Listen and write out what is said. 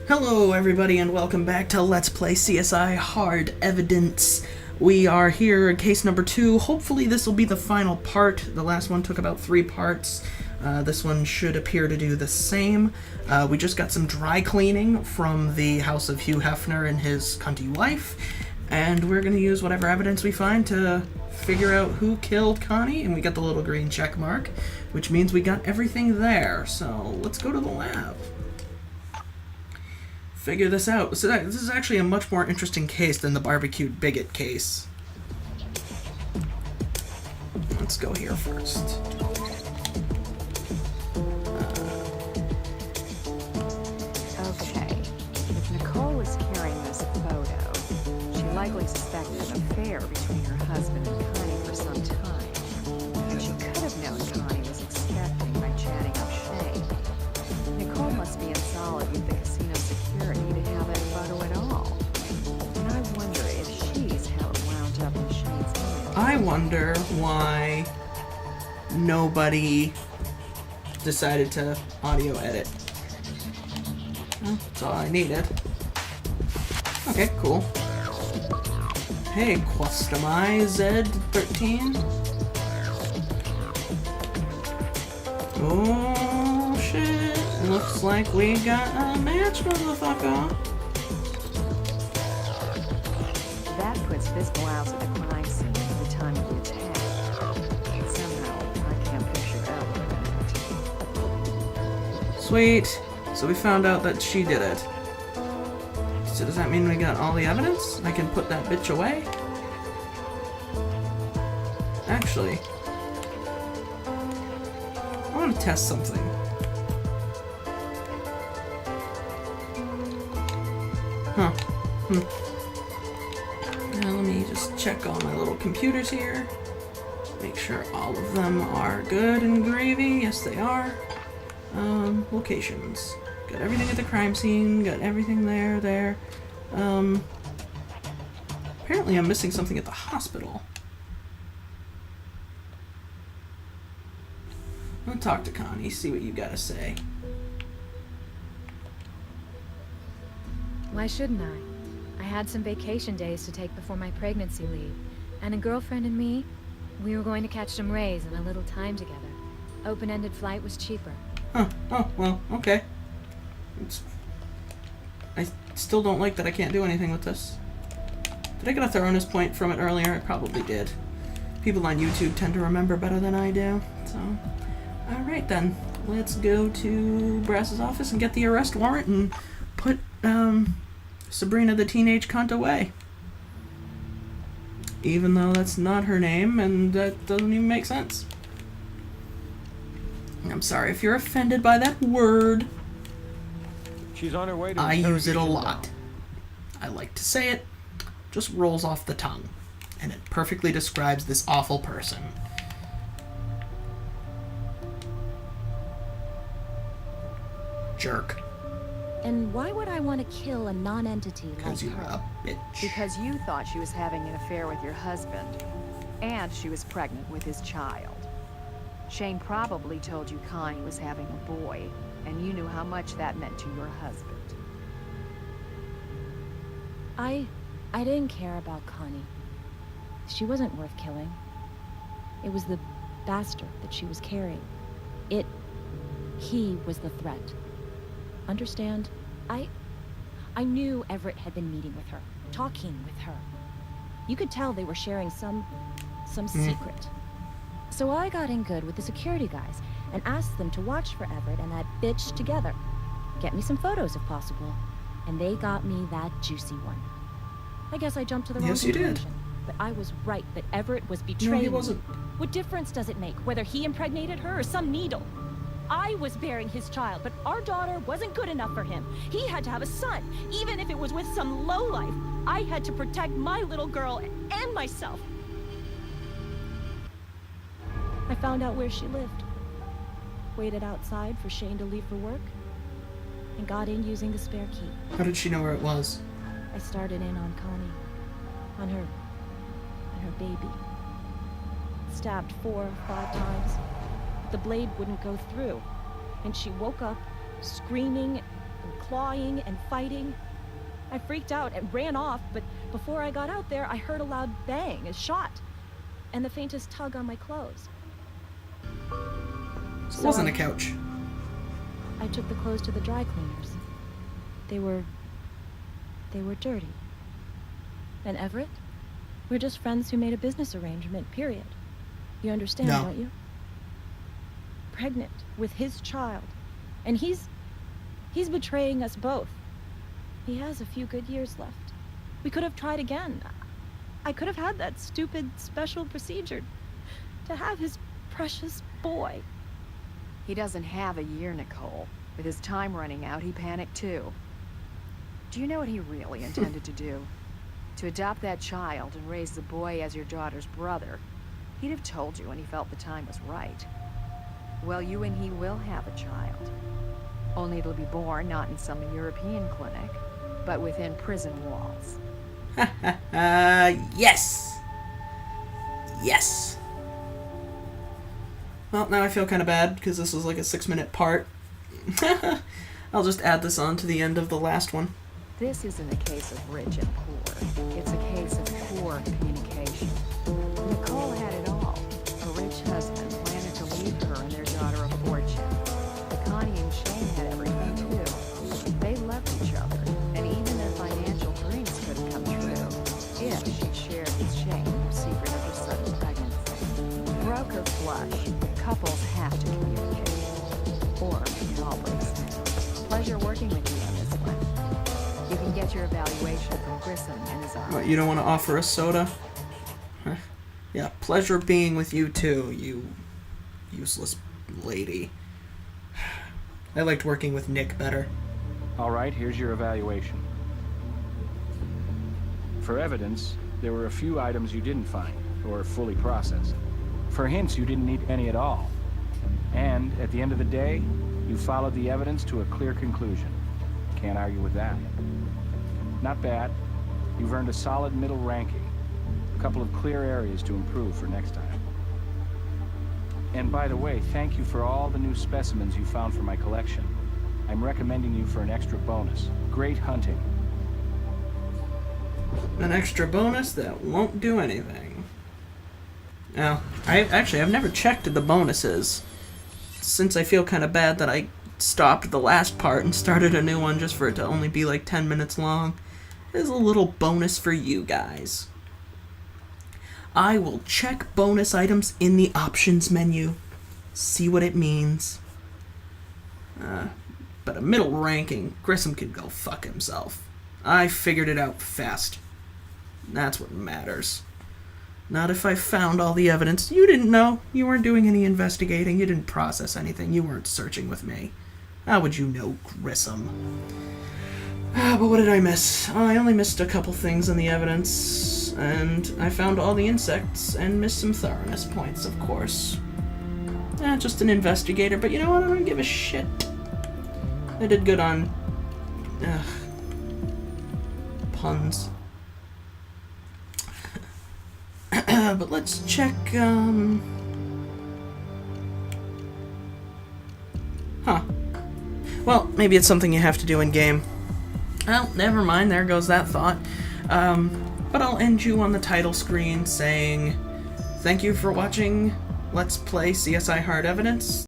Hello everybody and welcome back to Let's Play CSI Hard Evidence. We are here in case number 2. Hopefully this will be the final part. The last one took about 3 parts. This one should appear to do the same. We just got some dry cleaning from the house of Hugh Hefner and his cunty wife. And we're going to use whatever evidence we find to figure out who killed Connie. And we got the little green check mark, which means we got everything there. So let's go to the lab. Figure this out. So this is actually a much more interesting case than the barbecued bigot case. Let's go here first. Okay, if Nicole is carrying this photo, she likely suspected an affair between her husband and Connie for some time. And she could have known Connie was expecting by chatting up Shane. Nicole must be in solid with the casino security to have that photo at all. And I wonder if she's how it wound up in Shane's image. I wonder why nobody decided to audio edit. Well, that's all I needed. Okay, cool. Hey, Customize Z13. Oh shit. Looks like we got a match, motherfucker. That puts this blouse at the crime scene at the time of the attack. Somehow, I can't picture Ellen. Sweet. So we found out that she did it. So does that mean we got all the evidence? I can put that bitch away? Actually, I want to test something. Huh. Now let me just check all my little computers here. Make sure all of them are good and gravy. Yes, they are. Locations. Got everything at the crime scene. Got everything there. Apparently I'm missing something at the hospital. I'll talk to Connie, see what you gotta say. Why shouldn't I? I had some vacation days to take before my pregnancy leave, and a girlfriend and me, we were going to catch some rays and a little time together. Open-ended flight was cheaper. Huh. Oh, well, okay. I still don't like that I can't do anything with this. Did I get a thoroughness point from it earlier? I probably did. People on YouTube tend to remember better than I do, so... Alright then, let's go to Brass's office and get the arrest warrant and put, Sabrina the teenage cunt away. Even though that's not her name, and that doesn't even make sense. I'm sorry if you're offended by that word. She's on her way to I use it a interrogation lot. I like to say it, just rolls off the tongue. And it perfectly describes this awful person. Jerk. And why would I want to kill a non-entity like Because you're her? a bitch. Because you thought she was having an affair with your husband, and she was pregnant with his child. Shane probably told you Connie was having a boy, and you knew how much that meant to your husband. I didn't care about Connie. She wasn't worth killing. It was the bastard that she was carrying. He was the threat. Understand? I knew Everett had been meeting with her, talking with her. You could tell they were sharing some secret. So I got in good with the security guys and asked them to watch for Everett and that bitch together. Get me some photos if possible. And they got me that juicy one. I guess I jumped to the wrong Yes, you did. conclusion. But I was right that Everett was betraying No, he me. wasn't. What difference does it make whether he impregnated her or some needle? I was bearing his child, but our daughter wasn't good enough for him. He had to have a son, even if it was with some lowlife. I had to protect my little girl and myself. I found out where she lived. Waited outside for Shane to leave for work, and got in using the spare key. How did she know where it was? I started in on Connie, on her baby. Stabbed 4 or 5 times. The blade wouldn't go through, and she woke up screaming and clawing and fighting. I freaked out and ran off, but before I got out there, I heard a loud bang, a shot, and the faintest tug on my clothes. So it wasn't a couch. I took the clothes to the dry cleaners. They were dirty. And Everett? We're just friends who made a business arrangement, period. You understand, No. don't you? Pregnant with his child. And he's betraying us both. He has a few good years left. We could have tried again. I could have had that stupid special procedure to have his precious boy. He doesn't have a year, Nicole. With his time running out, he panicked too. Do you know what he really intended to do? To adopt that child and raise the boy as your daughter's brother. He'd have told you when he felt the time was right. Well, you and he will have a child. Only it'll be born not in some European clinic, but within prison walls. Yes! Yes! Well, now I feel kind of bad, because this is like a 6-minute part. I'll just add this on to the end of the last one. This isn't a case of rich and poor. It's a case of poor communication. Nicole had it all. Her rich husband planning to leave her and their daughter a fortune. Connie and Shane had everything too. They loved each other, and even their financial dreams could have come true if she shared with Shane her secret of her sudden pregnancy. Broke or flush, couples have to communicate, or it all breaks down. Pleasure working with you on this one. You can get your evaluation from Grissom and his office. What, you don't want to offer a soda? Huh. Yeah, pleasure being with you too, you useless lady. I liked working with Nick better. All right, here's your evaluation. For evidence, there were a few items you didn't find, or fully processed. For hints, you didn't need any at all. And, at the end of the day, you followed the evidence to a clear conclusion. Can't argue with that. Not bad. You've earned a solid middle ranking. A couple of clear areas to improve for next time. And by the way, thank you for all the new specimens you found for my collection. I'm recommending you for an extra bonus. Great hunting. An extra bonus that won't do anything. Now, I've never checked the bonuses, since I feel kind of bad that I stopped the last part and started a new one just for it to only be like 10 minutes long. There's a little bonus for you guys. I will check bonus items in the options menu, see what it means. But a middle ranking, Grissom could go fuck himself. I figured it out fast. That's what matters. Not if I found all the evidence. You didn't know. You weren't doing any investigating. You didn't process anything. You weren't searching with me. How would you know, Grissom? But what did I miss? I only missed a couple things in the evidence, and I found all the insects and missed some thoroughness points, of course. Just an investigator, but you know what? I don't give a shit. I did good on... puns. But let's check, Huh. Well, maybe it's something you have to do in-game. Well, never mind, there goes that thought. But I'll end you on the title screen saying, thank you for watching Let's Play CSI Hard Evidence.